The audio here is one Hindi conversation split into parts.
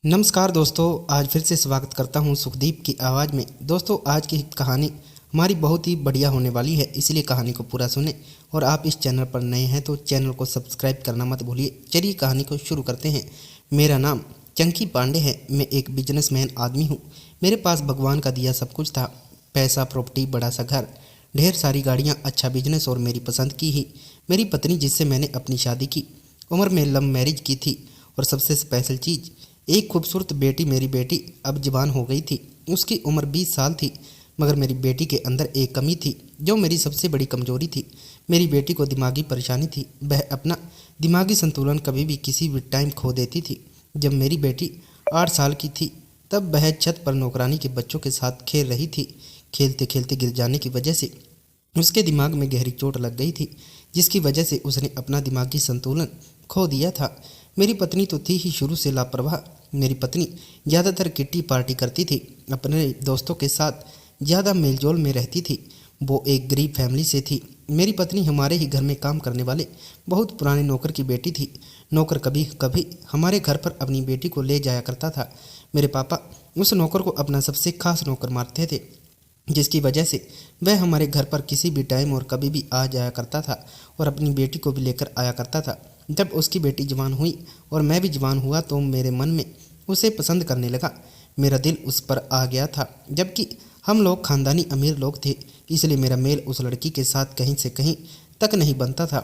नमस्कार दोस्तों, आज फिर से स्वागत करता हूं सुखदीप की आवाज़ में। दोस्तों, आज की कहानी हमारी बहुत ही बढ़िया होने वाली है, इसलिए कहानी को पूरा सुने। और आप इस चैनल पर नए हैं तो चैनल को सब्सक्राइब करना मत भूलिए। चलिए कहानी को शुरू करते हैं। मेरा नाम चंकी पांडे है। मैं एक बिजनेसमैन आदमी हूँ। मेरे पास भगवान का दिया सब कुछ था। पैसा, प्रॉपर्टी, बड़ा सा घर, ढेर सारी गाड़ियाँ, अच्छा बिजनेस और मेरी पसंद की ही मेरी पत्नी जिससे मैंने अपनी शादी की। उम्र में लव मैरिज की थी। और सबसे स्पेशल चीज़, एक खूबसूरत बेटी। मेरी बेटी अब जवान हो गई थी। उसकी उम्र 20 साल थी। मगर मेरी बेटी के अंदर एक कमी थी जो मेरी सबसे बड़ी कमजोरी थी। मेरी बेटी को दिमागी परेशानी थी। वह अपना दिमागी संतुलन कभी भी किसी भी टाइम खो देती थी। जब मेरी बेटी 8 साल की थी तब वह छत पर नौकरानी के बच्चों के साथ खेल रही थी। खेलते खेलते गिर जाने की वजह से उसके दिमाग में गहरी चोट लग गई थी, जिसकी वजह से उसने अपना दिमागी संतुलन खो दिया था। मेरी पत्नी तो थी ही शुरू से लापरवाह। मेरी पत्नी ज़्यादातर किट्टी पार्टी करती थी, अपने दोस्तों के साथ ज़्यादा मेलजोल में रहती थी। वो एक गरीब फैमिली से थी। मेरी पत्नी हमारे ही घर में काम करने वाले बहुत पुराने नौकर की बेटी थी। नौकर कभी कभी हमारे घर पर अपनी बेटी को ले जाया करता था। मेरे पापा उस नौकर को अपना सबसे खास नौकर मानते थे, जिसकी वजह से वह हमारे घर पर किसी भी टाइम और कभी भी आ जाया करता था और अपनी बेटी को भी लेकर आया करता था। जब उसकी बेटी जवान हुई और मैं भी जवान हुआ तो मेरे मन में उसे पसंद करने लगा। मेरा दिल उस पर आ गया था। जबकि हम लोग खानदानी अमीर लोग थे, इसलिए मेरा मेल उस लड़की के साथ कहीं से कहीं तक नहीं बनता था।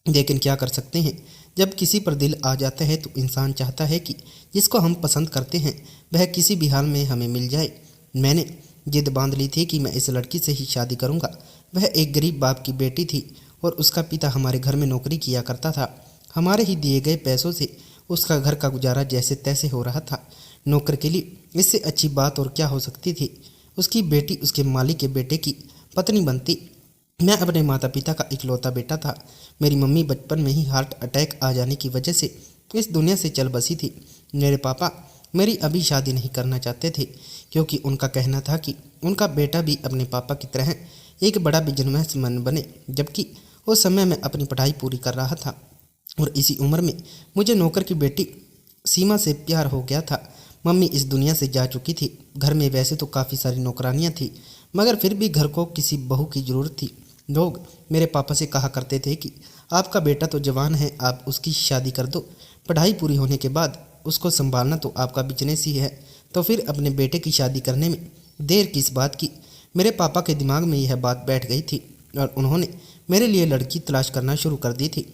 लेकिन क्या कर सकते हैं, जब किसी पर दिल आ जाता है तो इंसान चाहता है कि जिसको हम पसंद करते हैं वह किसी भी हाल में हमें मिल जाए। मैंने जिद बांध ली थी कि मैं इस लड़की से ही शादी करूंगा। वह एक गरीब बाप की बेटी थी और उसका पिता हमारे घर में नौकरी किया करता था। हमारे ही दिए गए पैसों से उसका घर का गुजारा जैसे तैसे हो रहा था। नौकर के लिए इससे अच्छी बात और क्या हो सकती थी। उसकी बेटी उसके मालिक के बेटे की पत्नी बनती। मैं अपने माता पिता का इकलौता बेटा था। मेरी मम्मी बचपन में ही हार्ट अटैक आ जाने की वजह से इस दुनिया से चल बसी थी। मेरे पापा मेरी अभी शादी नहीं करना चाहते थे, क्योंकि उनका कहना था कि उनका बेटा भी अपने पापा की तरह एक बड़ा बिजनेसमैन बने। जबकि उस समय मैं अपनी पढ़ाई पूरी कर रहा था और इसी उम्र में मुझे नौकर की बेटी सीमा से प्यार हो गया था। मम्मी इस दुनिया से जा चुकी थी। घर में वैसे तो काफ़ी सारी नौकरानियां थी, मगर फिर भी घर को किसी बहू की ज़रूरत थी। लोग मेरे पापा से कहा करते थे कि आपका बेटा तो जवान है, आप उसकी शादी कर दो। पढ़ाई पूरी होने के बाद उसको संभालना तो आपका बिजनेस ही है, तो फिर अपने बेटे की शादी करने में देर किस बात की। मेरे पापा के दिमाग में यह बात बैठ गई थी और उन्होंने मेरे लिए लड़की तलाश करना शुरू कर दी थी।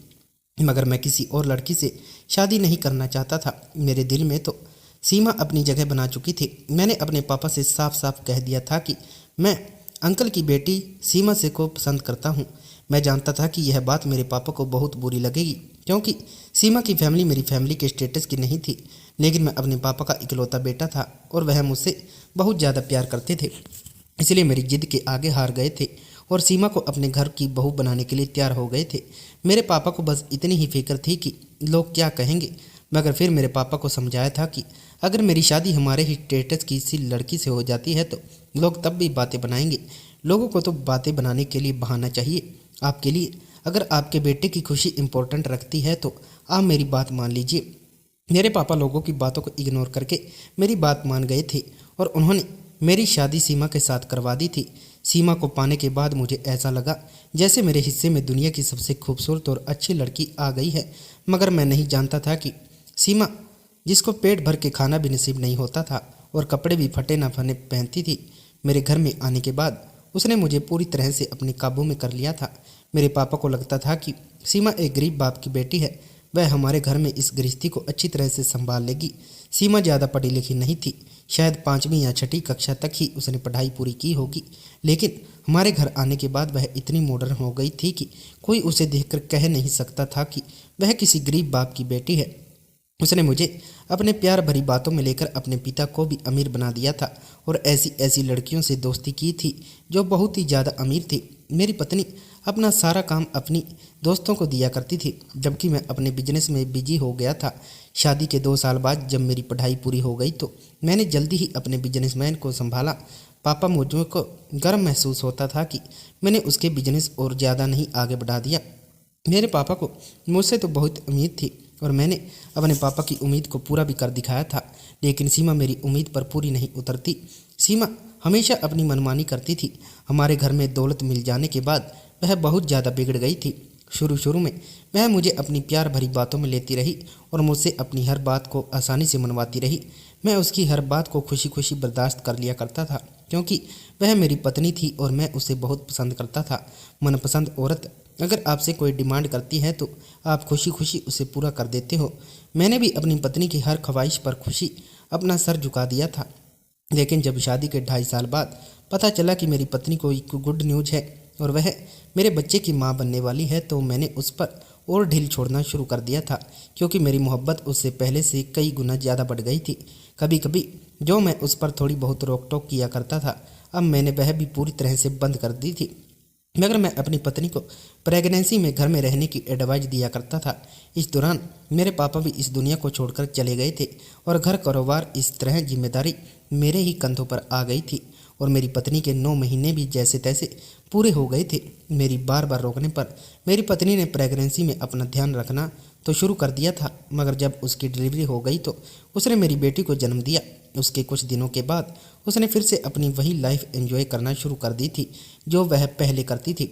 मगर मैं किसी और लड़की से शादी नहीं करना चाहता था। मेरे दिल में तो सीमा अपनी जगह बना चुकी थी। मैंने अपने पापा से साफ साफ कह दिया था कि मैं अंकल की बेटी सीमा से को पसंद करता हूँ। मैं जानता था कि यह बात मेरे पापा को बहुत बुरी लगेगी, क्योंकि सीमा की फैमिली मेरी फैमिली के स्टेटस की नहीं थी। लेकिन मैं अपने पापा का इकलौता बेटा था और वह मुझसे बहुत ज़्यादा प्यार करते थे, इसलिए मेरी जिद के आगे हार गए थे और सीमा को अपने घर की बहू बनाने के लिए तैयार हो गए थे। मेरे पापा को बस इतनी ही फिक्र थी कि लोग क्या कहेंगे। मगर फिर मेरे पापा को समझाया था कि अगर मेरी शादी हमारे ही स्टेटस की किसी लड़की से हो जाती है तो लोग तब भी बातें बनाएंगे। लोगों को तो बातें बनाने के लिए बहाना चाहिए। आपके लिए अगर आपके बेटे की खुशी इम्पोर्टेंट रखती है तो आप मेरी बात मान लीजिए। मेरे पापा लोगों की बातों को इग्नोर करके मेरी बात मान गए थे और उन्होंने मेरी शादी सीमा के साथ करवा दी थी। सीमा को पाने के बाद मुझे ऐसा लगा जैसे मेरे हिस्से में दुनिया की सबसे खूबसूरत और अच्छी लड़की आ गई है। मगर मैं नहीं जानता था कि सीमा, जिसको पेट भर के खाना भी नसीब नहीं होता था और कपड़े भी फटे ना फने पहनती थी, मेरे घर में आने के बाद उसने मुझे पूरी तरह से अपने काबू में कर लिया था। मेरे पापा को लगता था कि सीमा एक गरीब बाप की बेटी है, वह हमारे घर में इस गृहस्थी को अच्छी तरह से संभाल लेगी। सीमा ज़्यादा पढ़ी लिखी नहीं थी, शायद 5वीं या 6ठी कक्षा तक ही उसने पढ़ाई पूरी की होगी। लेकिन हमारे घर आने के बाद वह इतनी मॉडर्न हो गई थी कि कोई उसे देखकर कह नहीं सकता था कि वह किसी गरीब बाप की बेटी है। उसने मुझे अपने प्यार भरी बातों में लेकर अपने पिता को भी अमीर बना दिया था और ऐसी ऐसी लड़कियों से दोस्ती की थी जो बहुत ही ज़्यादा अमीर थी। मेरी पत्नी अपना सारा काम अपनी दोस्तों को दिया करती थी, जबकि मैं अपने बिजनेस में बिजी हो गया था। शादी के 2 साल बाद जब मेरी पढ़ाई पूरी हो गई तो मैंने जल्दी ही अपने बिजनेसमैन को संभाला। पापा मुझे को गर्व महसूस होता था कि मैंने उसके बिजनेस और ज़्यादा नहीं आगे बढ़ा दिया। मेरे पापा को मुझसे तो बहुत उम्मीद थी और मैंने अपने पापा की उम्मीद को पूरा भी कर दिखाया था। लेकिन सीमा मेरी उम्मीद पर पूरी नहीं उतरती। सीमा हमेशा अपनी मनमानी करती थी। हमारे घर में दौलत मिल जाने के बाद वह बहुत ज़्यादा बिगड़ गई थी। शुरू शुरू में वह मुझे अपनी प्यार भरी बातों में लेती रही और मुझसे अपनी हर बात को आसानी से मनवाती रही। मैं उसकी हर बात को खुशी खुशी बर्दाश्त कर लिया करता था, क्योंकि वह मेरी पत्नी थी और मैं उसे बहुत पसंद करता था। मनपसंद औरत अगर आपसे कोई डिमांड करती है तो आप खुशी खुशी उसे पूरा कर देते हो। मैंने भी अपनी पत्नी की हर ख्वाहिश पर खुशी अपना सर झुका दिया था। लेकिन जब शादी के 2.5 साल बाद पता चला कि मेरी पत्नी को एक गुड न्यूज है और वह मेरे बच्चे की मां बनने वाली है, तो मैंने उस पर और ढील छोड़ना शुरू कर दिया था, क्योंकि मेरी मोहब्बत उससे पहले से कई गुना ज़्यादा बढ़ गई थी। कभी कभी जो मैं उस पर थोड़ी बहुत रोक टोक किया करता था, अब मैंने वह भी पूरी तरह से बंद कर दी थी। मगर मैं अपनी पत्नी को प्रेगनेंसी में घर में रहने की एडवाइस दिया करता था। इस दौरान मेरे पापा भी इस दुनिया को छोड़कर चले गए थे और घर कारोबार इस तरह जिम्मेदारी मेरे ही कंधों पर आ गई थी और मेरी पत्नी के 9 महीने भी जैसे तैसे पूरे हो गए थे। मेरी बार बार रोकने पर मेरी पत्नी ने प्रेगनेंसी में अपना ध्यान रखना तो शुरू कर दिया था, मगर जब उसकी डिलीवरी हो गई तो उसने मेरी बेटी को जन्म दिया। उसके कुछ दिनों के बाद उसने फिर से अपनी वही लाइफ एंजॉय करना शुरू कर दी थी जो वह पहले करती थी।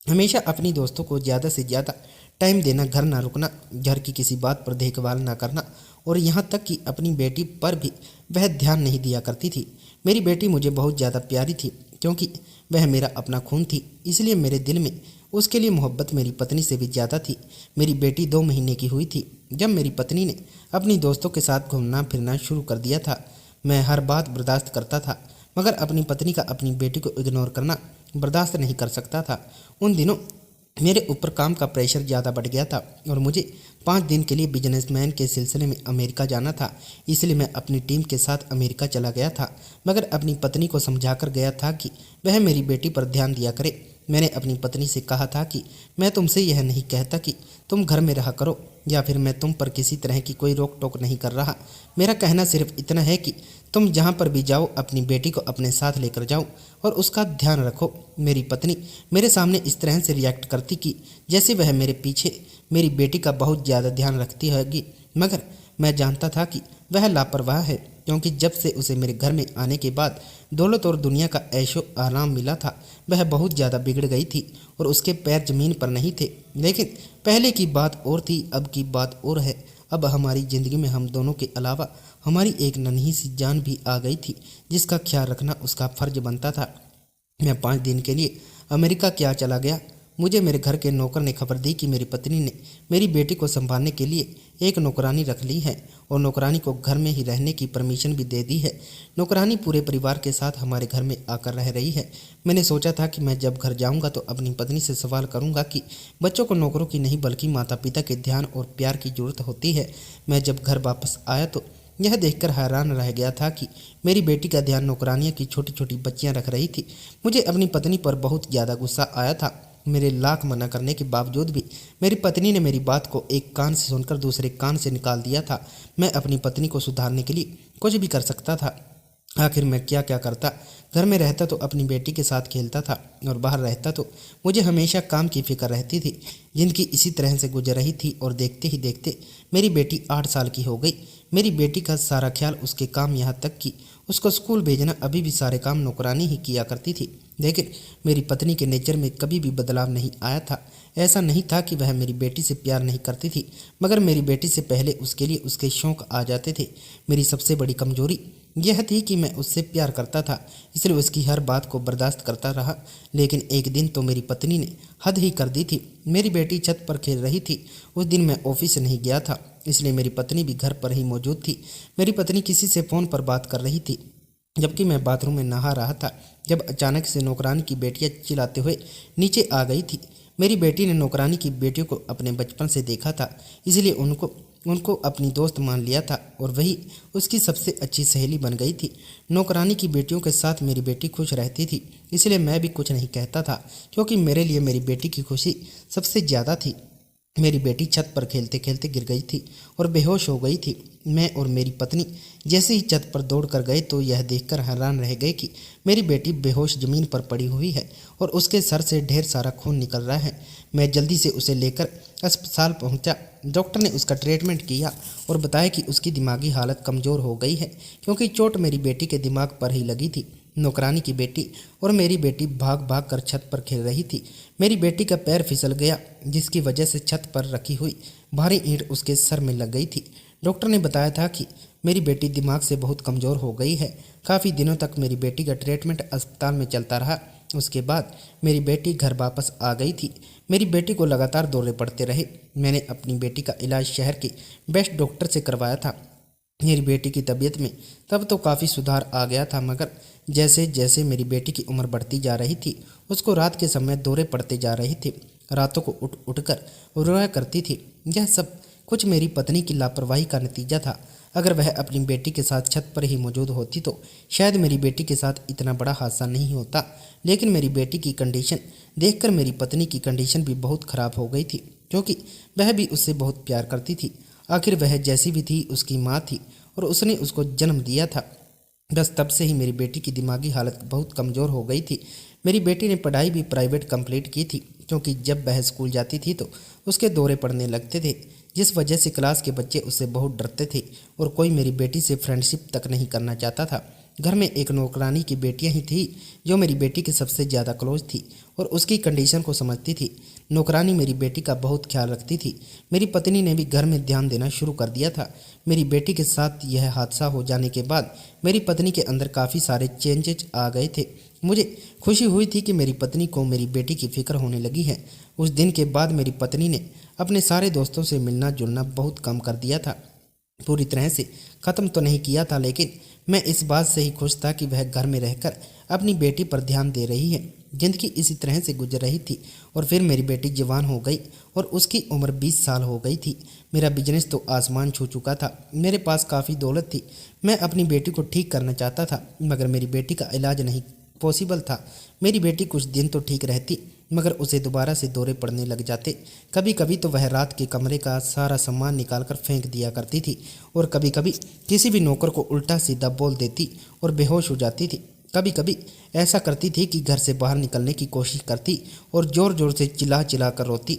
हमेशा अपनी दोस्तों को ज़्यादा से ज़्यादा टाइम देना, घर ना रुकना, घर की किसी बात पर देखभाल ना करना और यहाँ तक कि अपनी बेटी पर भी वह ध्यान नहीं दिया करती थी। मेरी बेटी मुझे बहुत ज़्यादा प्यारी थी, क्योंकि वह मेरा अपना खून थी, इसलिए मेरे दिल में उसके लिए मोहब्बत मेरी पत्नी से भी ज़्यादा थी। मेरी बेटी 2 महीने की हुई थी जब मेरी पत्नी ने अपनी दोस्तों के साथ घूमना फिरना शुरू कर दिया था। मैं हर बात बर्दाश्त करता था, मगर अपनी पत्नी का अपनी बेटी को इग्नोर करना बर्दाश्त नहीं कर सकता था। उन दिनों मेरे ऊपर काम का प्रेशर ज़्यादा बढ़ गया था और मुझे 5 दिन के लिए बिजनेसमैन के सिलसिले में अमेरिका जाना था, इसलिए मैं अपनी टीम के साथ अमेरिका चला गया था। मगर अपनी पत्नी को समझाकर गया था कि वह मेरी बेटी पर ध्यान दिया करे। मैंने अपनी पत्नी से कहा था कि मैं तुमसे यह नहीं कहता कि तुम घर में रहा करो या फिर मैं तुम पर किसी तरह की कोई रोक टोक नहीं कर रहा। मेरा कहना सिर्फ इतना है कि तुम जहाँ पर भी जाओ अपनी बेटी को अपने साथ लेकर जाओ और उसका ध्यान रखो। मेरी पत्नी मेरे सामने इस तरह से रिएक्ट करती कि जैसे वह मेरे पीछे मेरी बेटी का बहुत ज़्यादा ध्यान रखती होगी, मगर मैं जानता था कि वह लापरवाह है, क्योंकि जब से उसे मेरे घर में आने के बाद दौलत और दुनिया का ऐशो आराम मिला था, वह बहुत ज़्यादा बिगड़ गई थी और उसके पैर ज़मीन पर नहीं थे। लेकिन पहले की बात और थी, अब की बात और है। अब हमारी ज़िंदगी में हम दोनों के अलावा हमारी एक नन्ही सी जान भी आ गई थी, जिसका ख्याल रखना उसका फ़र्ज बनता था। मैं 5 दिन के लिए अमेरिका क्या चला गया। मुझे मेरे घर के नौकर ने खबर दी कि मेरी पत्नी ने मेरी बेटी को संभालने के लिए एक नौकरानी रख ली है और नौकरानी को घर में ही रहने की परमिशन भी दे दी है। नौकरानी पूरे परिवार के साथ हमारे घर में आकर रह रही है। मैंने सोचा था कि मैं जब घर जाऊंगा तो अपनी पत्नी से सवाल करूंगा कि बच्चों को नौकरों की नहीं बल्कि माता पिता के ध्यान और प्यार की ज़रूरत होती है। मैं जब घर वापस आया तो यह देखकर हैरान रह गया था कि मेरी बेटी का ध्यान नौकरानियों की छोटी छोटी बच्चियां रख रही थी। मुझे अपनी पत्नी पर बहुत ज़्यादा गुस्सा आया था। मेरे लाख मना करने के बावजूद भी मेरी पत्नी ने मेरी बात को एक कान से सुनकर दूसरे कान से निकाल दिया था। मैं अपनी पत्नी को सुधारने के लिए कुछ भी कर सकता था। आखिर मैं क्या क्या करता। घर में रहता तो अपनी बेटी के साथ खेलता था और बाहर रहता तो मुझे हमेशा काम की फिक्र रहती थी। जिंदगी इसी तरह से गुजर रही थी और देखते ही देखते मेरी बेटी 8 साल की हो गई। मेरी बेटी का सारा ख्याल, उसके काम, यहाँ तक कि उसको स्कूल भेजना, अभी भी सारे काम नौकरानी ही किया करती थी। लेकिन मेरी पत्नी के नेचर में कभी भी बदलाव नहीं आया था। ऐसा नहीं था कि वह मेरी बेटी से प्यार नहीं करती थी, मगर मेरी बेटी से पहले उसके लिए उसके शौक़ आ जाते थे। मेरी सबसे बड़ी कमजोरी यह थी कि मैं उससे प्यार करता था, इसलिए उसकी हर बात को बर्दाश्त करता रहा। लेकिन एक दिन तो मेरी पत्नी ने हद ही कर दी थी। मेरी बेटी छत पर खेल रही थी। उस दिन मैं ऑफिस नहीं गया था, इसलिए मेरी पत्नी भी घर पर ही मौजूद थी। मेरी पत्नी किसी से फ़ोन पर बात कर रही थी, जबकि मैं बाथरूम में नहा रहा था, जब अचानक से नौकरानी की बेटियां चिल्लाते हुए नीचे आ गई थी। मेरी बेटी ने नौकरानी की बेटियों को अपने बचपन से देखा था, इसलिए उनको अपनी दोस्त मान लिया था और वही उसकी सबसे अच्छी सहेली बन गई थी। नौकरानी की बेटियों के साथ मेरी बेटी खुश रहती थी, इसलिए मैं भी कुछ नहीं कहता था, क्योंकि मेरे लिए मेरी बेटी की खुशी सबसे ज़्यादा थी। मेरी बेटी छत पर खेलते खेलते गिर गई थी और बेहोश हो गई थी। मैं और मेरी पत्नी जैसे ही छत पर दौड़ कर गए तो यह देखकर हैरान रह गए कि मेरी बेटी बेहोश जमीन पर पड़ी हुई है और उसके सर से ढेर सारा खून निकल रहा है। मैं जल्दी से उसे लेकर अस्पताल पहुंचा। डॉक्टर ने उसका ट्रीटमेंट किया और बताया कि उसकी दिमागी हालत कमज़ोर हो गई है क्योंकि चोट मेरी बेटी के दिमाग पर ही लगी थी। नौकरानी की बेटी और मेरी बेटी भाग भाग कर छत पर खेल रही थी। मेरी बेटी का पैर फिसल गया जिसकी वजह से छत पर रखी हुई भारी ईंट उसके सर में लग गई थी। डॉक्टर ने बताया था कि मेरी बेटी दिमाग से बहुत कमज़ोर हो गई है। काफ़ी दिनों तक मेरी बेटी का ट्रीटमेंट अस्पताल में चलता रहा। उसके बाद मेरी बेटी घर वापस आ गई थी। मेरी बेटी को लगातार दौरे पड़ते रहे। मैंने अपनी बेटी का इलाज शहर के बेस्ट डॉक्टर से करवाया था। मेरी बेटी की तबीयत में तब तो काफ़ी सुधार आ गया था, मगर जैसे जैसे मेरी बेटी की उम्र बढ़ती जा रही थी उसको रात के समय दौरे पड़ते जा रहे थे। रातों को उठ उठकर रोया करती थी। यह सब कुछ मेरी पत्नी की लापरवाही का नतीजा था। अगर वह अपनी बेटी के साथ छत पर ही मौजूद होती तो शायद मेरी बेटी के साथ इतना बड़ा हादसा नहीं होता। लेकिन मेरी बेटी की कंडीशन देखकर मेरी पत्नी की कंडीशन भी बहुत ख़राब हो गई थी क्योंकि वह भी उससे बहुत प्यार करती थी। आखिर वह जैसी भी थी उसकी माँ थी और उसने उसको जन्म दिया था। बस तब से ही मेरी बेटी की दिमागी हालत बहुत कमज़ोर हो गई थी। मेरी बेटी ने पढ़ाई भी प्राइवेट कंप्लीट की थी क्योंकि जब वह स्कूल जाती थी तो उसके दौरे पड़ने लगते थे, जिस वजह से क्लास के बच्चे उससे बहुत डरते थे और कोई मेरी बेटी से फ्रेंडशिप तक नहीं करना चाहता था। घर में एक नौकरानी की बेटियां ही थी जो मेरी बेटी की सबसे ज़्यादा क्लोज थी और उसकी कंडीशन को समझती थी। नौकरानी मेरी बेटी का बहुत ख्याल रखती थी। मेरी पत्नी ने भी घर में ध्यान देना शुरू कर दिया था। मेरी बेटी के साथ यह हादसा हो जाने के बाद मेरी पत्नी के अंदर काफ़ी सारे चेंजेज आ गए थे। मुझे खुशी हुई थी कि मेरी पत्नी को मेरी बेटी की फिक्र होने लगी है। उस दिन के बाद मेरी पत्नी ने अपने सारे दोस्तों से मिलना जुलना बहुत कम कर दिया था। पूरी तरह से ख़त्म तो नहीं किया था, लेकिन मैं इस बात से ही खुश था कि वह घर में रहकर अपनी बेटी पर ध्यान दे रही है। ज़िंदगी इसी तरह से गुजर रही थी और फिर मेरी बेटी जवान हो गई और उसकी उम्र 20 साल हो गई थी। मेरा बिजनेस तो आसमान छू चुका था। मेरे पास काफ़ी दौलत थी। मैं अपनी बेटी को ठीक करना चाहता था, मगर मेरी बेटी का इलाज नहीं पॉसिबल था। मेरी बेटी कुछ दिन तो ठीक रहती, मगर उसे दोबारा से दौरे पड़ने लग जाते। कभी कभी तो वह रात के कमरे का सारा सामान निकालकर फेंक दिया करती थी और कभी कभी किसी भी नौकर को उल्टा सीधा बोल देती और बेहोश हो जाती थी। कभी कभी ऐसा करती थी कि घर से बाहर निकलने की कोशिश करती और ज़ोर ज़ोर से चिल्ला चिल्ला कर रोती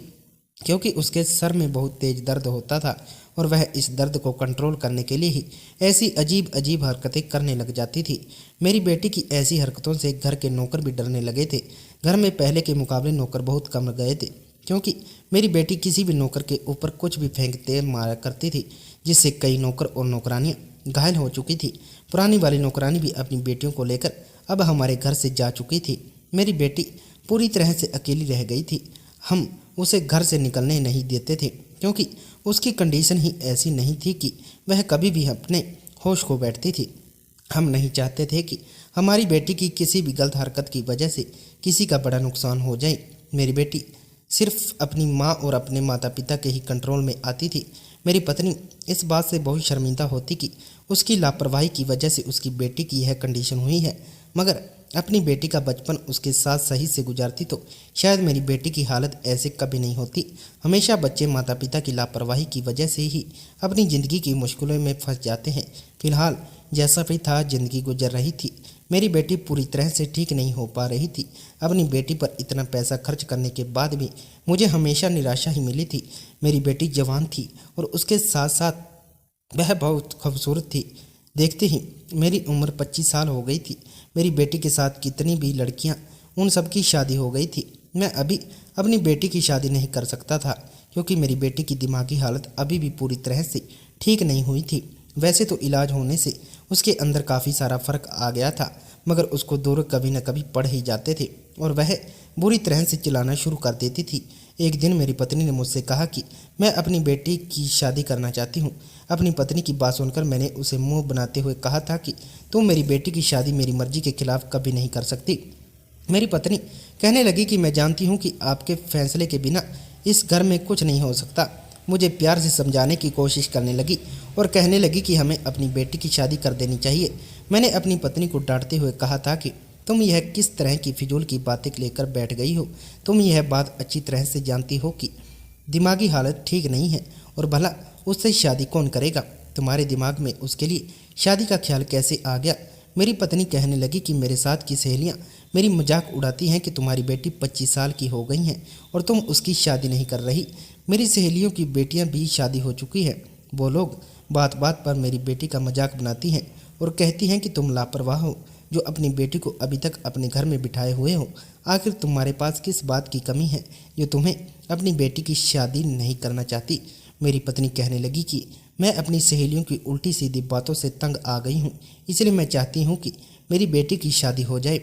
क्योंकि उसके सर में बहुत तेज़ दर्द होता था और वह इस दर्द को कंट्रोल करने के लिए ही ऐसी अजीब अजीब हरकतें करने लग जाती थी। मेरी बेटी की ऐसी हरकतों से घर के नौकर भी डरने लगे थे। घर में पहले के मुकाबले नौकर बहुत कम गए थे क्योंकि मेरी बेटी किसी भी नौकर के ऊपर कुछ भी फेंकते मारा करती थी, जिससे कई नौकर और नौकरानियाँ घायल हो चुकी थी। पुरानी वाली नौकरानी भी अपनी बेटियों को लेकर अब हमारे घर से जा चुकी थी। मेरी बेटी पूरी तरह से अकेली रह गई थी। हम उसे घर से निकलने नहीं देते थे क्योंकि उसकी कंडीशन ही ऐसी नहीं थी कि वह कभी भी अपने होश खो बैठती थी। हम नहीं चाहते थे कि हमारी बेटी की किसी भी गलत हरकत की वजह से किसी का बड़ा नुकसान हो जाए। मेरी बेटी सिर्फ अपनी माँ और अपने माता पिता के ही कंट्रोल में आती थी। मेरी पत्नी इस बात से बहुत शर्मिंदा होती कि उसकी लापरवाही की वजह से उसकी बेटी की यह कंडीशन हुई है, मगर अपनी बेटी का बचपन उसके साथ सही से गुजारती तो शायद मेरी बेटी की हालत ऐसे कभी नहीं होती। हमेशा बच्चे माता पिता की लापरवाही की वजह से ही अपनी ज़िंदगी की मुश्किलों में फंस जाते हैं। फिलहाल जैसा भी था ज़िंदगी गुजर रही थी। मेरी बेटी पूरी तरह से ठीक नहीं हो पा रही थी। अपनी बेटी पर इतना पैसा खर्च करने के बाद भी मुझे हमेशा निराशा ही मिली थी। मेरी बेटी जवान थी और उसके साथ साथ वह बहुत खूबसूरत थी। देखते ही मेरी उम्र 25 साल हो गई थी। मेरी बेटी के साथ कितनी भी लड़कियां, उन सब की शादी हो गई थी। मैं अभी अपनी बेटी की शादी नहीं कर सकता था क्योंकि मेरी बेटी की दिमागी हालत अभी भी पूरी तरह से ठीक नहीं हुई थी। वैसे तो इलाज होने से उसके अंदर काफ़ी सारा फ़र्क आ गया था, मगर उसको दौरे कभी न कभी पड़ ही जाते थे और वह बुरी तरह से चिल्लाना शुरू कर देती थी। एक दिन मेरी पत्नी ने मुझसे कहा कि मैं अपनी बेटी की शादी करना चाहती हूँ। अपनी पत्नी की बात सुनकर मैंने उसे मुंह बनाते हुए कहा था कि तुम मेरी बेटी की शादी मेरी मर्जी के खिलाफ कभी नहीं कर सकती। मेरी पत्नी कहने लगी कि मैं जानती हूँ कि आपके फैसले के बिना इस घर में कुछ नहीं हो सकता। मुझे प्यार से समझाने की कोशिश करने लगी और कहने लगी कि हमें अपनी बेटी की शादी कर देनी चाहिए। मैंने अपनी पत्नी को डांटते हुए कहा था कि तुम यह किस तरह की फिजूल की बातें लेकर बैठ गई हो। तुम यह बात अच्छी तरह से जानती हो कि दिमागी हालत ठीक नहीं है और भला उससे शादी कौन करेगा? तुम्हारे दिमाग में उसके लिए शादी का ख्याल कैसे आ गया? मेरी पत्नी कहने लगी कि मेरे साथ की सहेलियां मेरी मजाक उड़ाती हैं कि तुम्हारी बेटी 25 साल की हो गई हैं और तुम उसकी शादी नहीं कर रही। मेरी सहेलियों की बेटियां भी शादी हो चुकी है। वो लोग बात बात पर मेरी बेटी का मजाक बनाती हैं और कहती हैं कि तुम लापरवाह हो जो अपनी बेटी को अभी तक अपने घर में बिठाए हुए हो। आखिर तुम्हारे पास किस बात की कमी है जो तुम्हें अपनी बेटी की शादी नहीं करना चाहती? मेरी पत्नी कहने लगी कि मैं अपनी सहेलियों की उल्टी सीधी बातों से तंग आ गई हूँ, इसलिए मैं चाहती हूँ कि मेरी बेटी की शादी हो जाए।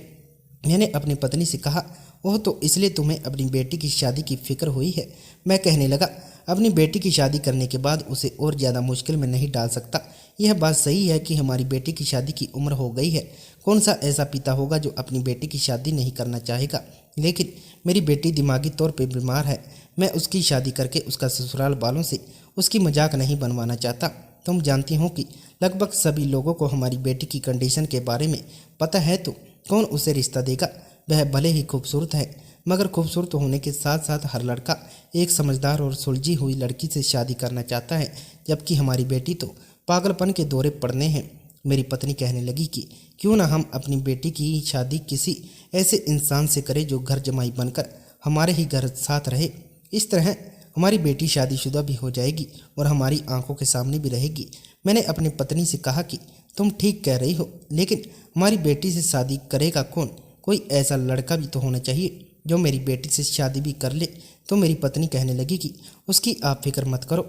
मैंने अपनी पत्नी से कहा, ओह तो इसलिए तुम्हें अपनी बेटी की शादी की फिक्र हुई है? मैं कहने लगा, अपनी बेटी की शादी करने के बाद उसे और ज़्यादा मुश्किल में नहीं डाल सकता। यह बात सही है कि हमारी बेटी की शादी की उम्र हो गई है। कौन सा ऐसा पिता होगा जो अपनी बेटी की शादी नहीं करना चाहेगा? लेकिन मेरी बेटी दिमागी तौर पर बीमार है। मैं उसकी शादी करके उसका ससुराल वालों से उसकी मजाक नहीं बनवाना चाहता। तुम जानती हो कि लगभग सभी लोगों को हमारी बेटी की कंडीशन के बारे में पता है, तो कौन उसे रिश्ता देगा? वह भले ही खूबसूरत है, मगर खूबसूरत होने के साथ साथ हर लड़का एक समझदार और सुलझी हुई लड़की से शादी करना चाहता है, जबकि हमारी बेटी तो पागलपन के दौरे पड़ने हैं। मेरी पत्नी कहने लगी कि क्यों ना हम अपनी बेटी की शादी किसी ऐसे इंसान से करें जो घर जमाई बनकर हमारे ही घर साथ रहे। इस तरह हमारी बेटी शादीशुदा भी हो जाएगी और हमारी आंखों के सामने भी रहेगी। मैंने अपनी पत्नी से कहा कि तुम ठीक कह रही हो, लेकिन हमारी बेटी से शादी करेगा कौन? कोई ऐसा लड़का भी तो होना चाहिए जो मेरी बेटी से शादी भी कर ले। तो मेरी पत्नी कहने लगी कि उसकी आप फिक्र मत करो,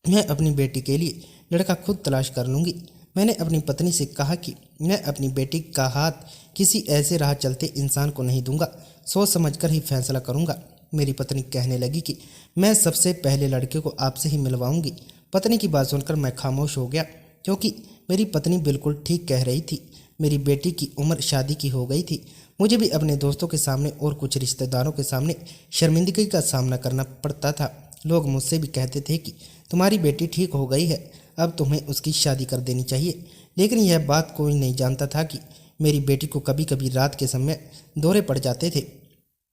मैं अपनी बेटी के लिए लड़का खुद तलाश कर लूँगी। मैंने अपनी पत्नी से कहा कि मैं अपनी बेटी का हाथ किसी ऐसे राह चलते इंसान को नहीं दूंगा, सोच समझकर ही फैसला करूंगा। मेरी पत्नी कहने लगी कि मैं सबसे पहले लड़के को आपसे ही मिलवाऊंगी। पत्नी की बात सुनकर मैं खामोश हो गया, क्योंकि मेरी पत्नी बिल्कुल ठीक कह रही थी। मेरी बेटी की उम्र शादी की हो गई थी। मुझे भी अपने दोस्तों के सामने और कुछ रिश्तेदारों के सामने शर्मिंदगी का सामना करना पड़ता था। लोग मुझसे भी कहते थे कि तुम्हारी बेटी ठीक हो गई है, अब तुम्हें उसकी शादी कर देनी चाहिए। लेकिन यह बात कोई नहीं जानता था कि मेरी बेटी को कभी कभी रात के समय दौरे पड़ जाते थे।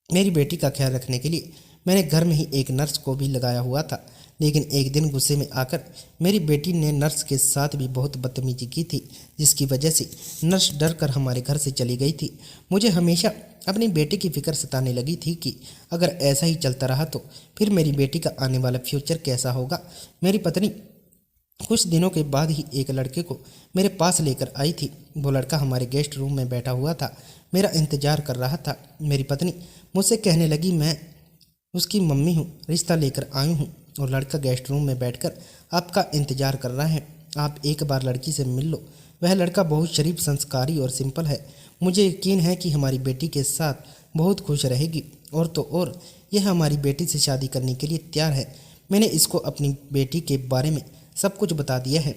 मेरी बेटी का ख्याल रखने के लिए मैंने घर में ही एक नर्स को भी लगाया हुआ था, लेकिन एक दिन गुस्से में आकर मेरी बेटी ने नर्स के साथ भी बहुत बदतमीजी की थी, जिसकी वजह से नर्स डर कर हमारे घर से चली गई थी। मुझे हमेशा अपनी बेटी की फिक्र सताने लगी थी कि अगर ऐसा ही चलता रहा तो फिर मेरी बेटी का आने वाला फ्यूचर कैसा होगा। मेरी पत्नी कुछ दिनों के बाद ही एक लड़के को मेरे पास लेकर आई थी। वो लड़का हमारे गेस्ट रूम में बैठा हुआ था, मेरा इंतजार कर रहा था। मेरी पत्नी मुझसे कहने लगी, मैं उसकी मम्मी हूँ, रिश्ता लेकर आई हूँ और लड़का गेस्ट रूम में बैठकर आपका इंतजार कर रहा है। आप एक बार लड़की से मिल लो। वह लड़का बहुत शरीफ, संस्कारी और सिंपल है। मुझे यकीन है कि हमारी बेटी के साथ बहुत खुश रहेगी, और तो और यह हमारी बेटी से शादी करने के लिए तैयार है। मैंने इसको अपनी बेटी के बारे में सब कुछ बता दिया है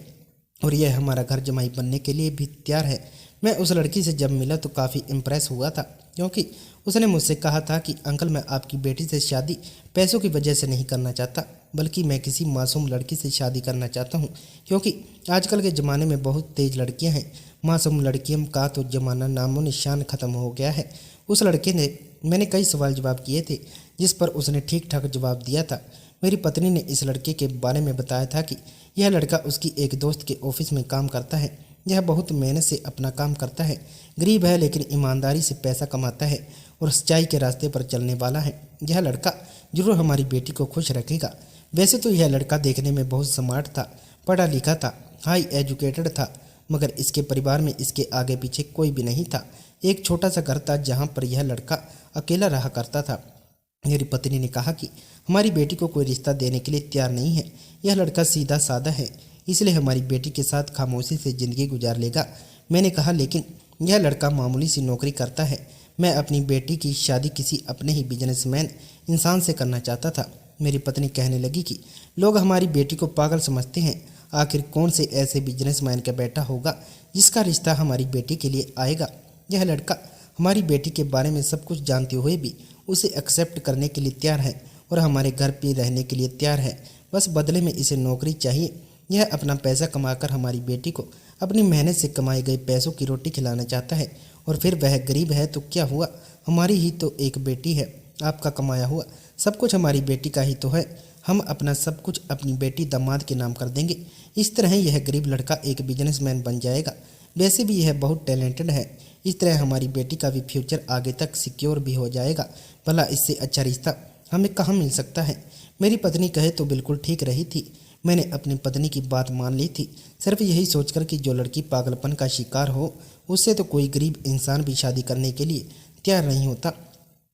और यह हमारा घर जमाई बनने के लिए भी तैयार है। मैं उस लड़की से जब मिला तो काफ़ी इम्प्रेस हुआ था, क्योंकि उसने मुझसे कहा था कि अंकल, मैं आपकी बेटी से शादी पैसों की वजह से नहीं करना चाहता, बल्कि मैं किसी मासूम लड़की से शादी करना चाहता हूँ, क्योंकि आजकल के ज़माने में बहुत तेज़ लड़कियाँ हैं। मासूम लड़कियों का तो ज़माना नामो निशान ख़त्म हो गया है। उस लड़के ने मैंने कई सवाल जवाब किए थे, जिस पर उसने ठीक ठाक जवाब दिया था। मेरी पत्नी ने इस लड़के के बारे में बताया था कि यह लड़का उसकी एक दोस्त के ऑफिस में काम करता है। यह बहुत मेहनत से अपना काम करता है, गरीब है लेकिन ईमानदारी से पैसा कमाता है और सच्चाई के रास्ते पर चलने वाला है। यह लड़का जरूर हमारी बेटी को खुश रखेगा। वैसे तो यह लड़का देखने में बहुत स्मार्ट था, पढ़ा लिखा था, हाई एजुकेटेड था, मगर इसके परिवार में इसके आगे पीछे कोई भी नहीं था। एक छोटा सा घर था जहाँ पर यह लड़का अकेला रहा करता था। मेरी पत्नी ने कहा कि हमारी बेटी को कोई रिश्ता देने के लिए तैयार नहीं है। यह लड़का सीधा साधा है, इसलिए हमारी बेटी के साथ खामोशी से ज़िंदगी गुजार लेगा। मैंने कहा, लेकिन यह लड़का मामूली सी नौकरी करता है। मैं अपनी बेटी की शादी किसी अपने ही बिजनेसमैन इंसान से करना चाहता था। मेरी पत्नी कहने लगी कि लोग हमारी बेटी को पागल समझते हैं। आखिर कौन से ऐसे बिजनेसमैन का बेटा होगा जिसका रिश्ता हमारी बेटी के लिए आएगा? यह लड़का हमारी बेटी के बारे में सब कुछ जानते हुए भी उसे एक्सेप्ट करने के लिए तैयार है और हमारे घर पे रहने के लिए तैयार है। बस बदले में इसे नौकरी चाहिए। यह अपना पैसा कमाकर हमारी बेटी को अपनी मेहनत से कमाए गए पैसों की रोटी खिलाना चाहता है। और फिर वह गरीब है तो क्या हुआ, हमारी ही तो एक बेटी है। आपका कमाया हुआ सब कुछ हमारी बेटी का ही तो है। हम अपना सब कुछ अपनी बेटी दामाद के नाम कर देंगे। इस तरह यह गरीब लड़का एक बिजनेसमैन बन जाएगा। वैसे भी यह बहुत टैलेंटेड है। इस तरह हमारी बेटी का भी फ्यूचर आगे तक सिक्योर भी हो जाएगा। भला इससे अच्छा रिश्ता हमें कहाँ मिल सकता है। मेरी पत्नी कहे तो बिल्कुल ठीक रही थी। मैंने अपनी पत्नी की बात मान ली थी, सिर्फ यही सोचकर कि जो लड़की पागलपन का शिकार हो उससे तो कोई गरीब इंसान भी शादी करने के लिए तैयार नहीं होता।